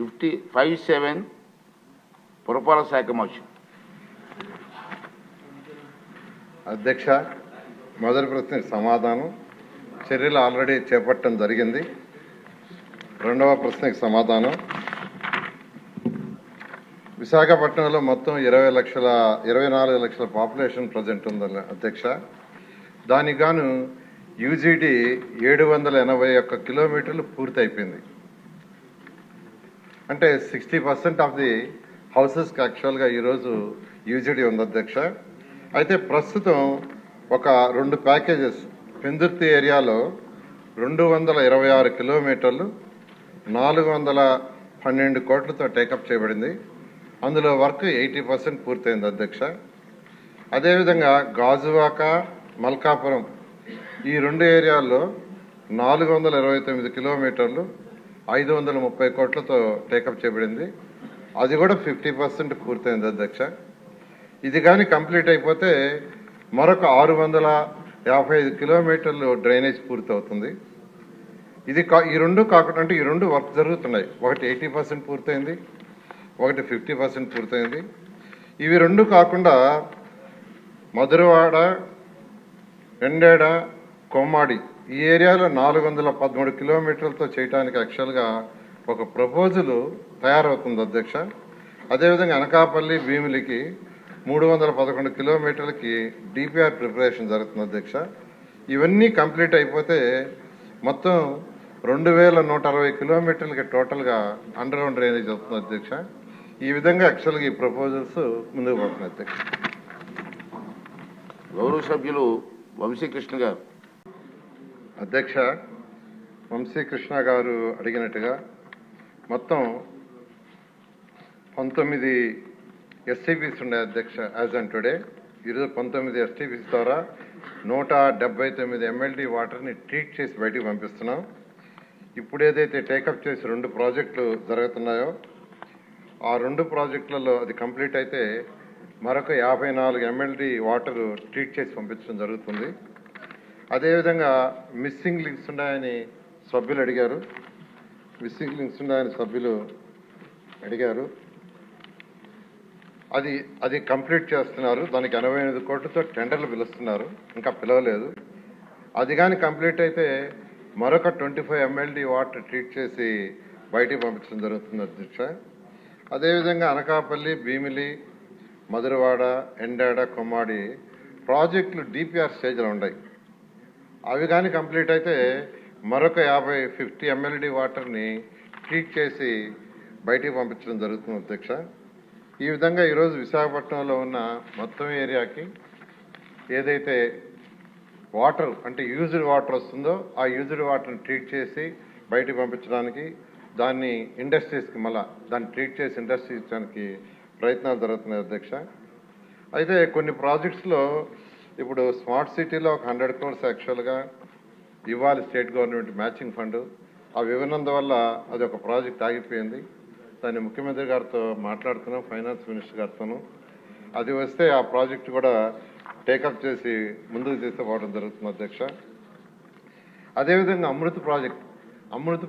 57 పురపాలక శాఖ మోషన్. అధ్యక్ష, మొదటి ప్రశ్నకు సమాధానం చర్యలు ఆల్రెడీ చేపట్టడం జరిగింది. రెండవ ప్రశ్నకు సమాధానం విశాఖపట్నంలో మొత్తం 24 లక్షల పాపులేషన్ ప్రజెంట్ ఉంది అధ్యక్ష. దానికి గాను యూజీడీ 781 కిలోమీటర్లు పూర్తి అయిపోయింది. అంటే 60% ఆఫ్ ది హౌసెస్కి యాక్చువల్గా ఈరోజు యూజీడీ ఉంది అధ్యక్ష. అయితే ప్రస్తుతం ఒక 2 ప్యాకేజెస్ పెందుర్తి ఏరియాలో 226 కిలోమీటర్లు 412 కోట్లతో టేకప్ చేయబడింది. అందులో వర్క్ 80% పూర్తయింది అధ్యక్ష. అదేవిధంగా గాజువాక, మల్కాపురం ఈ 2 ఏరియాల్లో 429 కిలోమీటర్లు 530 కోట్లతో టేకప్ చేయబడింది. అది కూడా 50% పూర్తయింది అధ్యక్ష. ఇది కానీ కంప్లీట్ అయిపోతే మరొక 655 కిలోమీటర్లు డ్రైనేజ్ పూర్తి అవుతుంది. ఈ రెండు కాకుండా అంటే ఈ 2 వర్క్ జరుగుతున్నాయి. ఒకటి 80% పూర్తయింది, ఒకటి 50% పూర్తయింది. ఇవి 2 కాకుండా మధురవాడ, ఎండేడ, కొమ్మాడి ఈ ఏరియాలో 413 కిలోమీటర్లతో చేయడానికి యాక్చువల్గా ఒక ప్రపోజల్ తయారవుతుంది అధ్యక్ష. అదేవిధంగా అనకాపల్లి, భీమిలికి 311 కిలోమీటర్లకి డిపిఆర్ ప్రిపరేషన్ జరుగుతుంది అధ్యక్ష. ఇవన్నీ కంప్లీట్ అయిపోతే మొత్తం 2160 కిలోమీటర్లకి టోటల్గా అండర్ గ్రౌండ్ డ్రైనేజ్ వస్తుంది అధ్యక్ష. ఈ విధంగా యాక్చువల్గా ఈ ప్రపోజల్స్ ముందుకు పోతున్నాయి అధ్యక్ష. గౌరవ సభ్యులు వంశీకృష్ణ గారు. అధ్యక్ష, వంశీకృష్ణ గారు అడిగినట్టుగా మొత్తం 19 ఎస్టీపీస్ ఉన్నాయి అధ్యక్ష. యాజ్ ఆన్ టుడే ఈరోజు 19 ఎస్టీపీస్ ద్వారా 179 ఎంఎల్డీ వాటర్ని ట్రీట్ చేసి బయటికి పంపిస్తున్నాం. ఇప్పుడు ఏదైతే టేకప్ చేసి 2 ప్రాజెక్టులు జరుగుతున్నాయో ఆ 2 ప్రాజెక్టులలో అది కంప్లీట్ అయితే మరొక 54 ఎంఎల్డీ వాటర్ ట్రీట్ చేసి పంపించడం జరుగుతుంది. అదేవిధంగా మిస్సింగ్ లింక్స్ ఉన్నాయని సభ్యులు అడిగారు. అది కంప్లీట్ చేస్తున్నారు. దానికి 85 కోట్లతో టెండర్లు పిలుస్తున్నారు, ఇంకా పిలవలేదు. అది కానీ కంప్లీట్ అయితే మరొక 25 ఎంఎల్డీ వాటర్ ట్రీట్ చేసి బయటికి పంపించడం జరుగుతుంది అధ్యక్ష. అదేవిధంగా అనకాపల్లి, భీమిలి, మధురవాడ, ఎండాడ, కొమ్మాడి ప్రాజెక్టులు డిపిఆర్ స్టేజ్లో ఉన్నాయి. అవి కానీ కంప్లీట్ అయితే మరొక 50 ఎంఎల్డీ వాటర్ని ట్రీట్ చేసి బయటికి పంపించడం జరుగుతుంది అధ్యక్ష. ఈ విధంగా ఈరోజు విశాఖపట్నంలో ఉన్న మొత్తం ఏరియాకి ఏదైతే వాటర్ అంటే యూజ్డ్ వాటర్ వస్తుందో ఆ యూజ్డ్ వాటర్ని ట్రీట్ చేసి బయటికి పంపించడానికి, దాన్ని ఇండస్ట్రీస్కి దాన్ని ట్రీట్ చేసి ఇండస్ట్రీ ఇచ్చడానికి ప్రయత్నాలు జరుగుతున్నాయి అధ్యక్ష. అయితే కొన్ని ప్రాజెక్ట్స్లో ఇప్పుడు స్మార్ట్ సిటీలో ఒక 100 crores యాక్చువల్గా ఇవ్వాలి స్టేట్ గవర్నమెంట్ మ్యాచింగ్ ఫండ్. అవి ఇవ్వనందువల్ల అది ఒక ప్రాజెక్ట్ ఆగిపోయింది. దాన్ని ముఖ్యమంత్రి గారితో మాట్లాడుతున్నాం, ఫైనాన్స్ మినిస్టర్ గారితోనూ. అది వస్తే ఆ ప్రాజెక్ట్ కూడా టేకప్ చేసి ముందుకు తీసుకుపోవడం జరుగుతుంది అధ్యక్ష. అదేవిధంగా అమృత్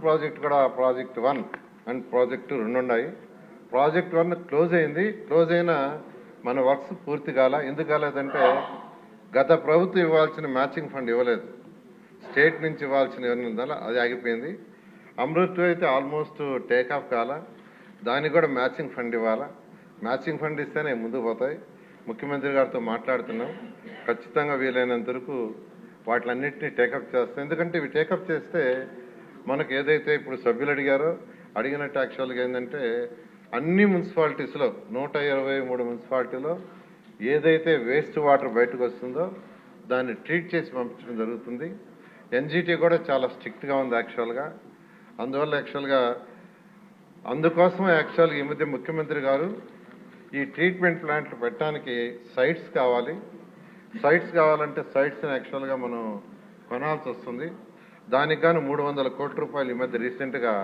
ప్రాజెక్ట్ కూడా ప్రాజెక్ట్ 1 అండ్ ప్రాజెక్ట్ 2 ఉన్నాయి. ప్రాజెక్ట్ 1 క్లోజ్ అయింది. క్లోజ్ అయినా మన వర్క్స్ పూర్తి కాల. ఎందుకు కాలేదంటే గత ప్రభుత్వం ఇవ్వాల్సిన మ్యాచింగ్ ఫండ్ ఇవ్వలేదు, స్టేట్ నుంచి ఇవ్వాల్సిన ఇవ్వనందువల్ల అది ఆగిపోయింది. అమృత్ అయితే ఆల్మోస్ట్ టేకాఫ్ కాల, దానికి కూడా మ్యాచింగ్ ఫండ్ ఇవ్వాలా. మ్యాచింగ్ ఫండ్ ఇస్తేనే ముందుకు పోతాయి. ముఖ్యమంత్రి గారితో మాట్లాడుతున్నాం, ఖచ్చితంగా వీలైనంత వరకు వాటిలన్నింటినీ టేకప్ చేస్తాం. ఎందుకంటే ఇవి టేకప్ చేస్తే మనకు ఏదైతే ఇప్పుడు సభ్యులు అడిగినట్టు యాక్చువల్గా ఏంటంటే అన్ని మున్సిపాలిటీస్లో 123 మున్సిపాలిటీలో ఏదైతే వేస్ట్ వాటర్ బయటకు వస్తుందో దాన్ని ట్రీట్ చేసి పంపించడం జరుగుతుంది. ఎన్జిటి కూడా చాలా స్ట్రిక్ట్గా ఉంది యాక్చువల్గా. అందువల్ల అందుకోసం యాక్చువల్గా ఈ మధ్య ముఖ్యమంత్రి గారు ఈ ట్రీట్మెంట్ ప్లాంట్లు పెట్టడానికి సైట్స్ కావాలంటే సైట్స్ని యాక్చువల్గా మనం కొనాల్సి వస్తుంది. దానికి గాను 300 కోట్ల రూపాయలు ఈ మధ్య రీసెంట్గా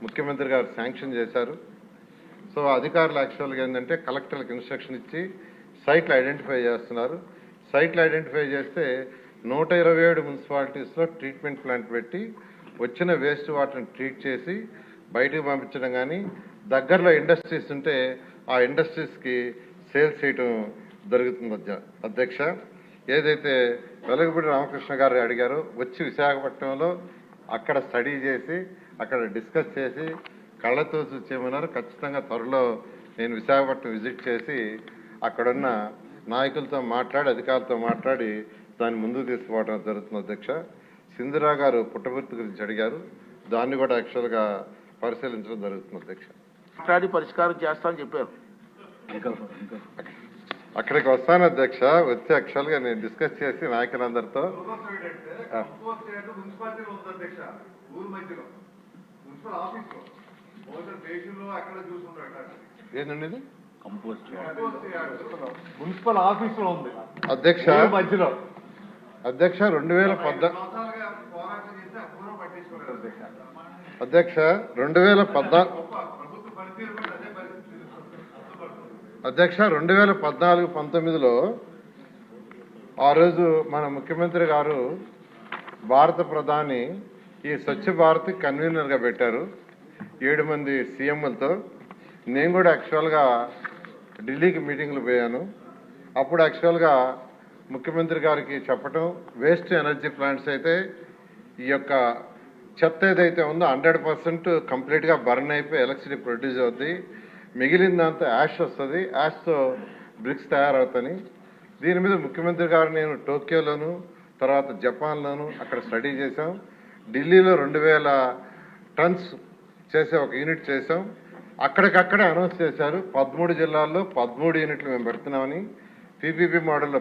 ముఖ్యమంత్రి గారు శాంక్షన్ చేశారు. సో అధికారులు యాక్చువల్గా ఏంటంటే కలెక్టర్లకు ఇన్స్ట్రక్షన్ ఇచ్చి సైట్లు ఐడెంటిఫై చేస్తున్నారు. సైట్లు ఐడెంటిఫై చేస్తే 127 మున్సిపాలిటీస్లో ట్రీట్మెంట్ ప్లాంట్ పెట్టి వచ్చిన వేస్ట్ వాటర్ని ట్రీట్ చేసి బయటికి పంపించడం కానీ దగ్గరలో ఇండస్ట్రీస్ ఉంటే ఆ ఇండస్ట్రీస్కి సేల్స్ చేయటం జరుగుతుంది అధ్యక్ష. ఏదైతే వెలగపూడి రామకృష్ణ గారు అడిగారో వచ్చి విశాఖపట్నంలో అక్కడ స్టడీ చేసి అక్కడ డిస్కస్ చేసి కళ్ళతో చూసేయమన్నారు. ఖచ్చితంగా త్వరలో నేను విశాఖపట్నం విజిట్ చేసి అక్కడున్న నాయకులతో మాట్లాడి అధికారులతో మాట్లాడి దాన్ని ముందుకు తీసుకుపోవడం జరుగుతుంది అధ్యక్ష. సింధురా గారు పుట్టపర్తి గురించి అడిగారు, దాన్ని కూడా యాక్చువల్గా పరిశీలించడం జరుగుతుంది అధ్యక్ష. మాట్లాడి పరిష్కారం చేస్తామని చెప్పారు. అక్కడికి వస్తాను అధ్యక్ష. వచ్చి యాక్చువల్గా నేను డిస్కస్ చేసి నాయకులందరితో ఏంటండి మున్సిపల్ ఆఫీసులో ఉంది అధ్యక్ష. మధ్యలో అధ్యక్ష 2014 అధ్యక్ష 2014-19లో ఆ రోజు మన ముఖ్యమంత్రి గారు భారత ప్రధాని ఈ స్వచ్ఛ భారత్ కన్వీనర్గా పెట్టారు 7 మంది సీఎంలతో. నేను కూడా యాక్చువల్గా ఢిల్లీకి మీటింగ్లు పోయాను. అప్పుడు యాక్చువల్గా ముఖ్యమంత్రి గారికి చెప్పటం, వేస్ట్ ఎనర్జీ ప్లాంట్స్ అయితే ఈ యొక్క చెత్త ఏదైతే ఉందో 100% కంప్లీట్గా బర్న్ అయిపోయి ఎలక్ట్రిసిటీ ప్రొడ్యూస్ అవుద్ది, మిగిలిందంతా యాష్ వస్తుంది, యాష్తో బ్రిక్స్ తయారవుతాయి. దీని మీద ముఖ్యమంత్రి గారు నేను టోక్యోలోను తర్వాత జపాన్లోను అక్కడ స్టడీ చేశాం. ఢిల్లీలో 2000 టన్స్ చేసే ఒక యూనిట్ చేసాం. అక్కడికక్కడే అనౌన్స్ చేశారు 13 జిల్లాల్లో 13 యూనిట్లు మేము పెడుతున్నామని. పీపీపీ మోడల్లో